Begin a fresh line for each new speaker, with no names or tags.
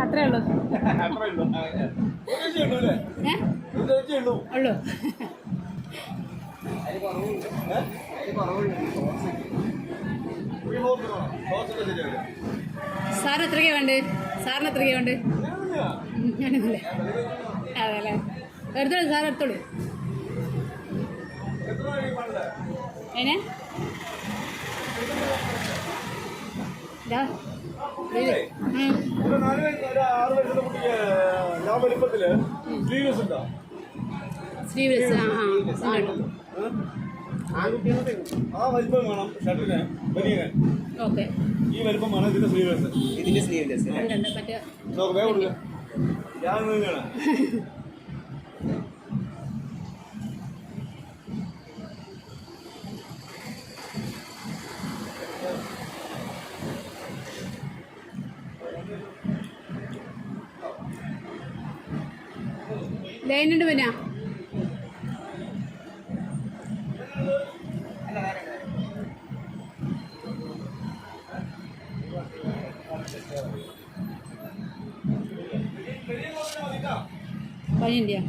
അത്രേ ഉള്ളൂ. ഉള്ളൂ. സാറിന് എത്രയ്ക്കാ വേണ്ടേ? സാറിന് എത്രയ്ക്കാ വേണ്ടേ? ഞാനില്ലേ? അതെല്ലേ, എടുത്തോളൂ സാർ, എടുത്തോളൂ. അതിനെ സ്ലീവ്ലെസ്.
ആ വലിപ്പം വേണം ഷർട്ടിന്, ബനിയന്.
ഓക്കെ,
ഈ വലിപ്പം വേണം ഇതിന്റെ സ്ലീവ്ലെസ്.
ഇതിന്റെ സ്ലീവ്ലെസ്
മറ്റേ
വേഗം കൊടുക്കുക. ഞാൻ തന്നെയാണ്.
ലൈനുണ്ട് പിന്നെ പനിയുണ്ടെയാ?